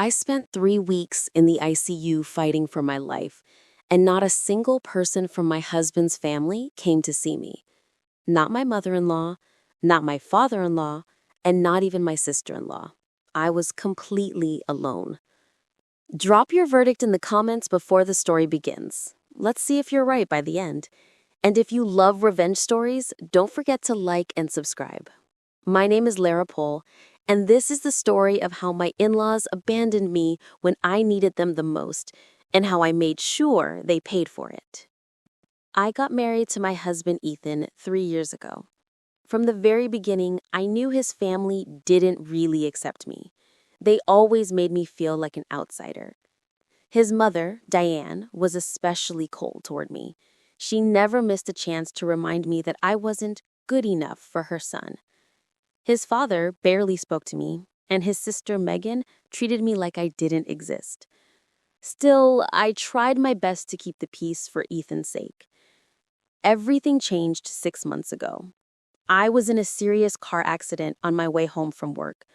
I spent 3 weeks in the ICU fighting for my life, and not a single person from my husband's family came to see me. Not my mother-in-law, not my father-in-law, and not even my sister-in-law. I was completely alone. Drop your verdict in the comments before the story begins. Let's see if you're right by the end. And if you love revenge stories, don't forget to like and subscribe. My name is Lara Pohl, and this is the story of how my in-laws abandoned me when I needed them the most, and how I made sure they paid for it. I got married to my husband Ethan 3 years ago. From the very beginning, I knew his family didn't really accept me. They always made me feel like an outsider. His mother, Diane, was especially cold toward me. She never missed a chance to remind me that I wasn't good enough for her son. His father barely spoke to me, and his sister Megan treated me like I didn't exist. Still, I tried my best to keep the peace for Ethan's sake. Everything changed 6 months ago. I was in a serious car accident on my way home from work.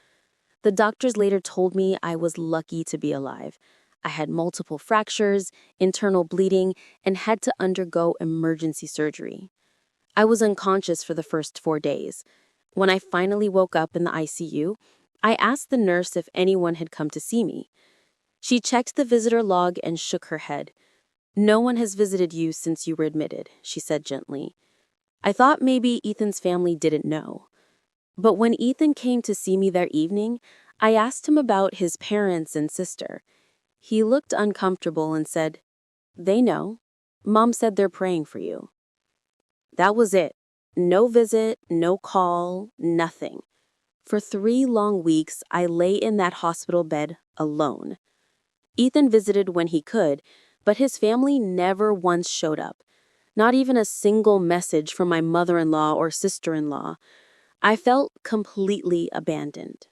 The doctors later told me I was lucky to be alive. I had multiple fractures, internal bleeding, and had to undergo emergency surgery. I was unconscious for the first 4 days. When I finally woke up in the ICU, I asked the nurse if anyone had come to see me. She checked the visitor log and shook her head. "No one has visited you since you were admitted," she said gently. I thought maybe Ethan's family didn't know. But when Ethan came to see me that evening, I asked him about his parents and sister. He looked uncomfortable and said, "They know. Mom said they're praying for you." That was it. No visit, no call, nothing. For 3 long weeks, I lay in that hospital bed alone. Ethan visited when he could, but his family never once showed up. Not even a single message from my mother-in-law or sister-in-law. I felt completely abandoned.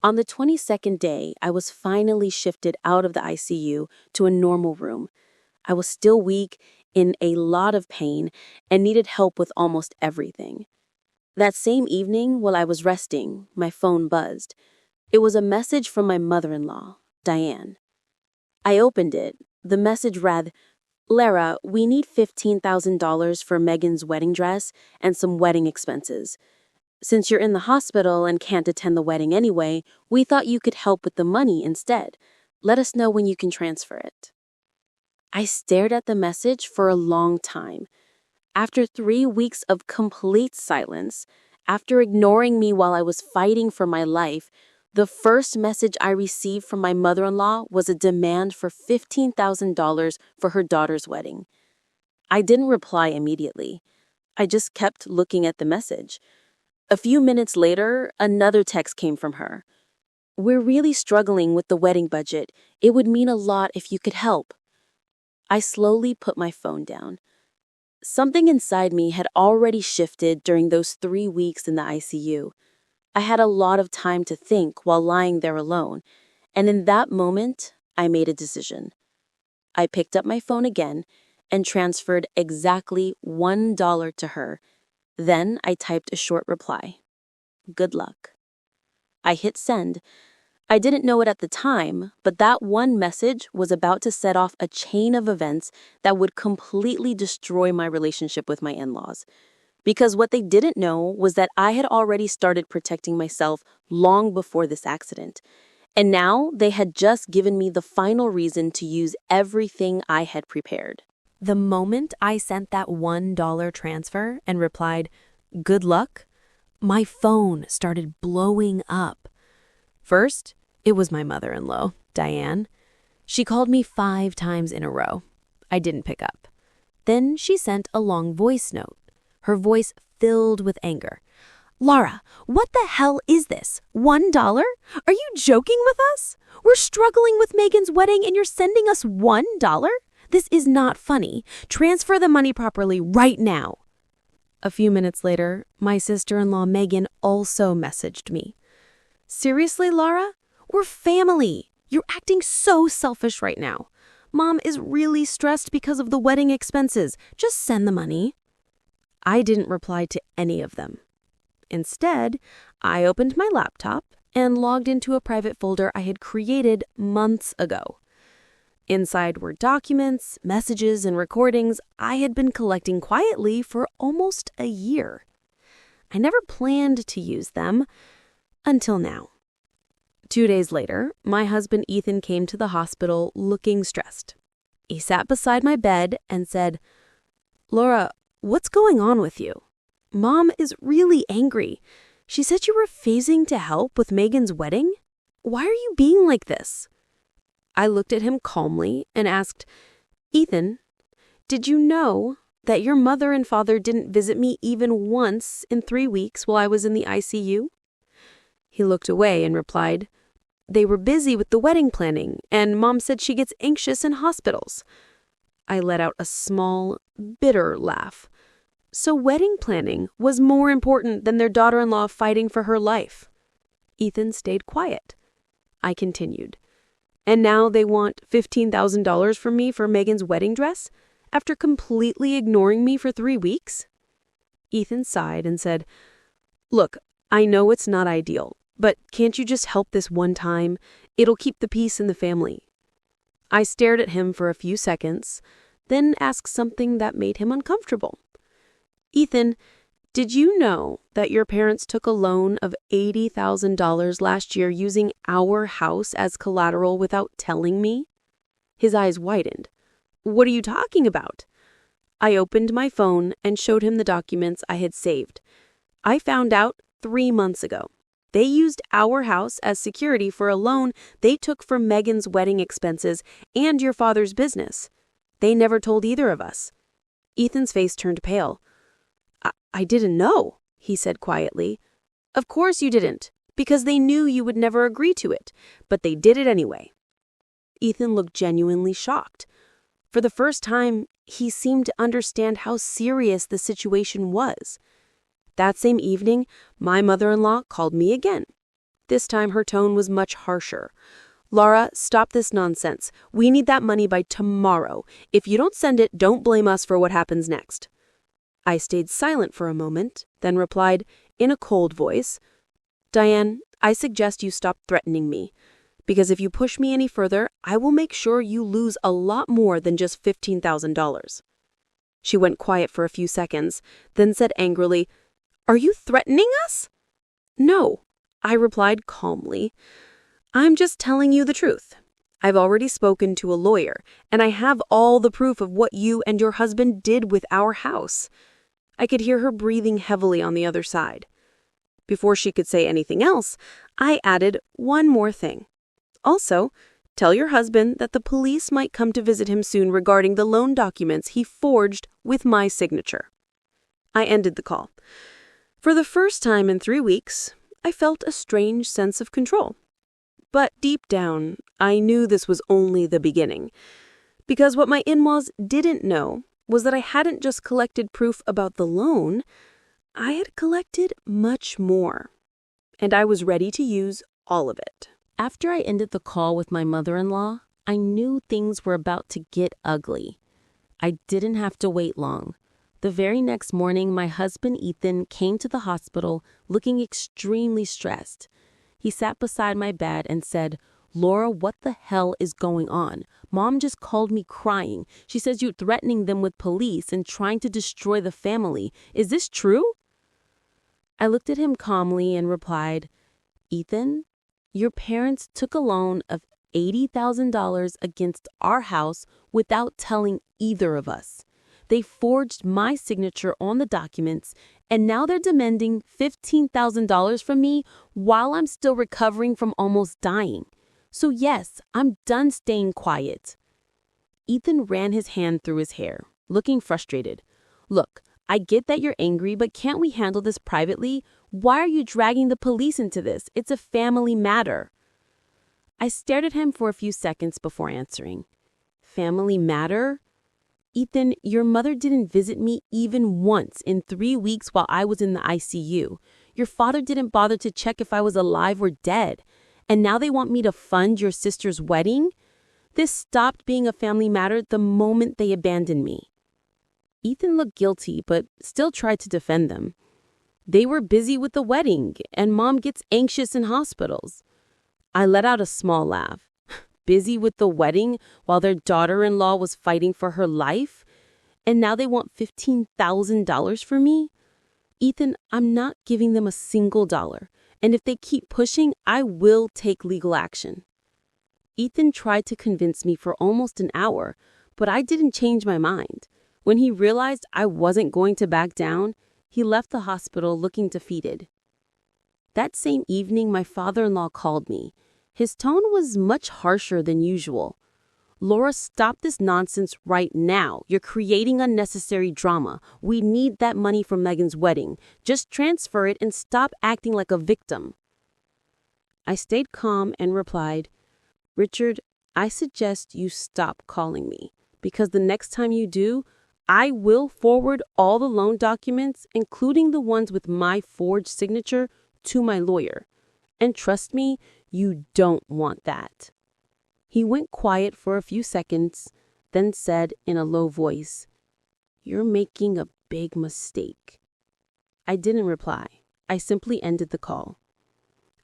On the 22nd day, I was finally shifted out of the ICU to a normal room. I was still weak, in a lot of pain, and needed help with almost everything. That same evening, while I was resting, my phone buzzed. It was a message from my mother-in-law, Diane. I opened it. The message read, "Lara, we need $15,000 for Megan's wedding dress and some wedding expenses. Since you're in the hospital and can't attend the wedding anyway, we thought you could help with the money instead. Let us know when you can transfer it." I stared at the message for a long time. After 3 weeks of complete silence, after ignoring me while I was fighting for my life, the first message I received from my mother-in-law was a demand for $15,000 for her daughter's wedding. I didn't reply immediately. I just kept looking at the message. A few minutes later, another text came from her. "We're really struggling with the wedding budget. It would mean a lot if you could help." I slowly put my phone down. Something inside me had already shifted during those 3 weeks in the ICU. I had a lot of time to think while lying there alone, and in that moment, I made a decision. I picked up my phone again and transferred exactly $1 to her. Then I typed a short reply. "Good luck." I hit send. I didn't know it at the time, but that one message was about to set off a chain of events that would completely destroy my relationship with my in-laws. Because what they didn't know was that I had already started protecting myself long before this accident. And now they had just given me the final reason to use everything I had prepared. The moment I sent that $1 transfer and replied, "Good luck," my phone started blowing up. First, it was my mother-in-law, Diane. She called me 5 times in a row. I didn't pick up. Then she sent a long voice note, her voice filled with anger. "Lara, what the hell is this? $1? Are you joking with us? We're struggling with Megan's wedding and you're sending us $1? This is not funny. Transfer the money properly right now." A few minutes later, my sister-in-law Megan also messaged me. "Seriously, Lara? We're family. You're acting so selfish right now. Mom is really stressed because of the wedding expenses. Just send the money." I didn't reply to any of them. Instead, I opened my laptop and logged into a private folder I had created months ago. Inside were documents, messages, and recordings I had been collecting quietly for almost a year. I never planned to use them until now. 2 days later, my husband Ethan came to the hospital looking stressed. He sat beside my bed and said, "Laura, what's going on with you? Mom is really angry. She said you were phasing to help with Megan's wedding. Why are you being like this?" I looked at him calmly and asked, "Ethan, did you know that your mother and father didn't visit me even once in 3 weeks while I was in the ICU?" He looked away and replied, "They were busy with the wedding planning, and Mom said she gets anxious in hospitals." I let out a small, bitter laugh. So wedding planning was more important than their daughter-in-law fighting for her life. Ethan stayed quiet. I continued, "And now they want $15,000 from me for Megan's wedding dress, after completely ignoring me for 3 weeks?" Ethan sighed and said, "Look, I know it's not ideal, but can't you just help this one time? It'll keep the peace in the family." I stared at him for a few seconds, then asked something that made him uncomfortable. "Ethan, did you know that your parents took a loan of $80,000 last year using our house as collateral without telling me?" His eyes widened. "What are you talking about?" I opened my phone and showed him the documents I had saved. I found out 3 months ago. They used our house as security for a loan they took for Megan's wedding expenses and your father's business. They never told either of us. Ethan's face turned pale. I didn't know," he said quietly. "Of course you didn't, because they knew you would never agree to it, but they did it anyway." Ethan looked genuinely shocked. For the first time, he seemed to understand how serious the situation was. That same evening, my mother-in-law called me again. This time her tone was much harsher. "Laura, stop this nonsense. We need that money by tomorrow. If you don't send it, don't blame us for what happens next." I stayed silent for a moment, then replied, in a cold voice, "Diane, I suggest you stop threatening me, because if you push me any further, I will make sure you lose a lot more than just $15,000. She went quiet for a few seconds, then said angrily, "Are you threatening us?" "No," I replied calmly. "I'm just telling you the truth. I've already spoken to a lawyer, and I have all the proof of what you and your husband did with our house." I could hear her breathing heavily on the other side. Before she could say anything else, I added one more thing. "Also, tell your husband that the police might come to visit him soon regarding the loan documents he forged with my signature." I ended the call. For the first time in 3 weeks, I felt a strange sense of control. But deep down, I knew this was only the beginning. Because what my in-laws didn't know was that I hadn't just collected proof about the loan, I had collected much more. And I was ready to use all of it. After I ended the call with my mother-in-law, I knew things were about to get ugly. I didn't have to wait long. The very next morning, my husband Ethan came to the hospital looking extremely stressed. He sat beside my bed and said, "Laura, what the hell is going on? Mom just called me crying. She says you're threatening them with police and trying to destroy the family. Is this true?" I looked at him calmly and replied, "Ethan, your parents took a loan of $80,000 against our house without telling either of us. They forged my signature on the documents, and now they're demanding $15,000 from me while I'm still recovering from almost dying. So yes, I'm done staying quiet." Ethan ran his hand through his hair, looking frustrated. "Look, I get that you're angry, but can't we handle this privately? Why are you dragging the police into this? It's a family matter." I stared at him for a few seconds before answering. "Family matter? Ethan, your mother didn't visit me even once in 3 weeks while I was in the ICU. Your father didn't bother to check if I was alive or dead. And now they want me to fund your sister's wedding? This stopped being a family matter the moment they abandoned me." Ethan looked guilty, but still tried to defend them. They were busy with the wedding, and Mom gets anxious in hospitals. I let out a small laugh. Busy with the wedding while their daughter-in-law was fighting for her life? And now they want $15,000 for me? Ethan, I'm not giving them a single dollar. And if they keep pushing, I will take legal action. Ethan tried to convince me for almost an hour, but I didn't change my mind. When he realized I wasn't going to back down, he left the hospital looking defeated. That same evening, my father-in-law called me. His tone was much harsher than usual. Laura, stop this nonsense right now. You're creating unnecessary drama. We need that money for Megan's wedding. Just transfer it and stop acting like a victim. I stayed calm and replied, Richard, I suggest you stop calling me, because the next time you do, I will forward all the loan documents, including the ones with my forged signature, to my lawyer. And trust me, you don't want that. He went quiet for a few seconds, then said in a low voice, You're making a big mistake. I didn't reply. I simply ended the call.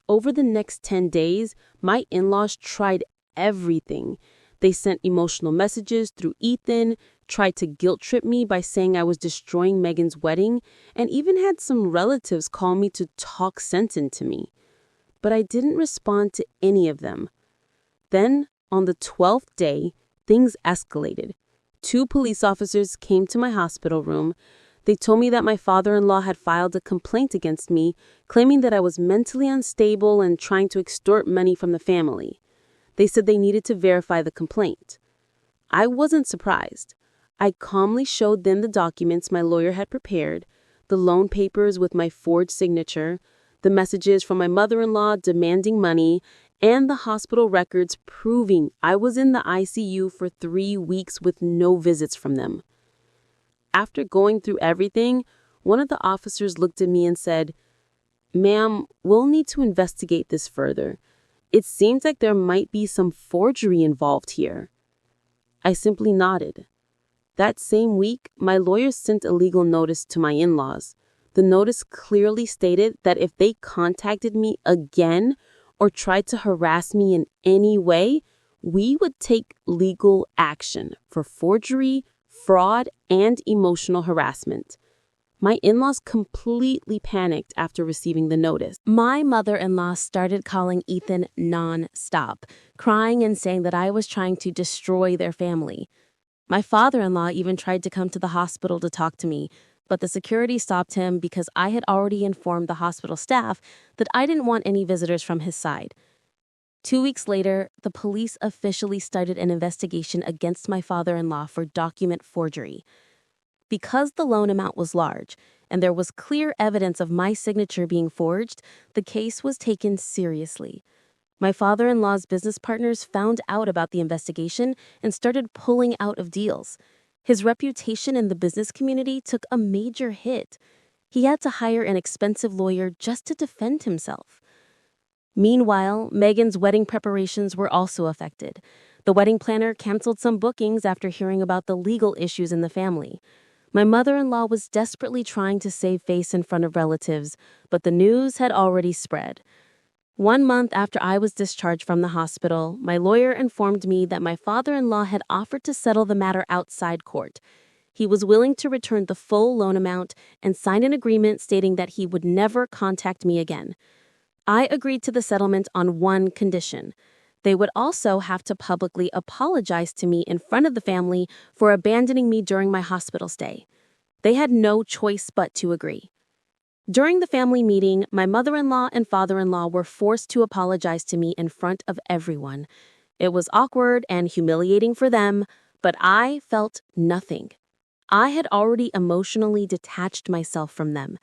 Over the next 10 days, my in-laws tried everything. They sent emotional messages through Ethan, tried to guilt trip me by saying I was destroying Megan's wedding, and even had some relatives call me to talk sense into me. But I didn't respond to any of them. Then, on the 12th day, things escalated. 2 police officers came to my hospital room. They told me that my father-in-law had filed a complaint against me, claiming that I was mentally unstable and trying to extort money from the family. They said they needed to verify the complaint. I wasn't surprised. I calmly showed them the documents my lawyer had prepared, the loan papers with my forged signature, the messages from my mother-in-law demanding money, and the hospital records proving I was in the ICU for 3 weeks with no visits from them. After going through everything, one of the officers looked at me and said, Ma'am, we'll need to investigate this further. It seems like there might be some forgery involved here. I simply nodded. That same week, my lawyer sent a legal notice to my in-laws. The notice clearly stated that if they contacted me again or tried to harass me in any way, we would take legal action for forgery, fraud, and emotional harassment. My in-laws completely panicked after receiving the notice. My mother-in-law started calling Ethan non-stop, crying and saying that I was trying to destroy their family. My father-in-law even tried to come to the hospital to talk to me, but the security stopped him because I had already informed the hospital staff that I didn't want any visitors from his side. 2 weeks later, the police officially started an investigation against my father-in-law for document forgery. Because the loan amount was large and there was clear evidence of my signature being forged, the case was taken seriously. My father-in-law's business partners found out about the investigation and started pulling out of deals. His reputation in the business community took a major hit. He had to hire an expensive lawyer just to defend himself. Meanwhile, Megan's wedding preparations were also affected. The wedding planner canceled some bookings after hearing about the legal issues in the family. My mother-in-law was desperately trying to save face in front of relatives, but the news had already spread. 1 month after I was discharged from the hospital, my lawyer informed me that my father-in-law had offered to settle the matter outside court. He was willing to return the full loan amount and sign an agreement stating that he would never contact me again. I agreed to the settlement on one condition. They would also have to publicly apologize to me in front of the family for abandoning me during my hospital stay. They had no choice but to agree. During the family meeting, my mother-in-law and father-in-law were forced to apologize to me in front of everyone. It was awkward and humiliating for them, but I felt nothing. I had already emotionally detached myself from them.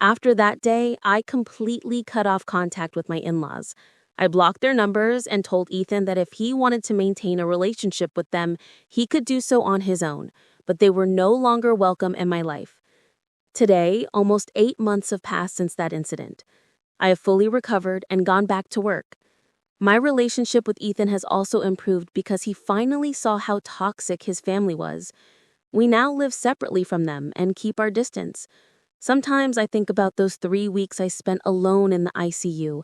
After that day, I completely cut off contact with my in-laws. I blocked their numbers and told Ethan that if he wanted to maintain a relationship with them, he could do so on his own, but they were no longer welcome in my life. Today, almost 8 months have passed since that incident. I have fully recovered and gone back to work. My relationship with Ethan has also improved because he finally saw how toxic his family was. We now live separately from them and keep our distance. Sometimes I think about those 3 weeks I spent alone in the ICU.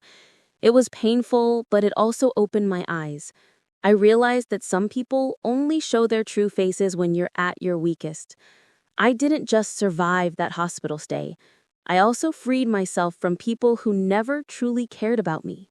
It was painful, but it also opened my eyes. I realized that some people only show their true faces when you're at your weakest. I didn't just survive that hospital stay. I also freed myself from people who never truly cared about me.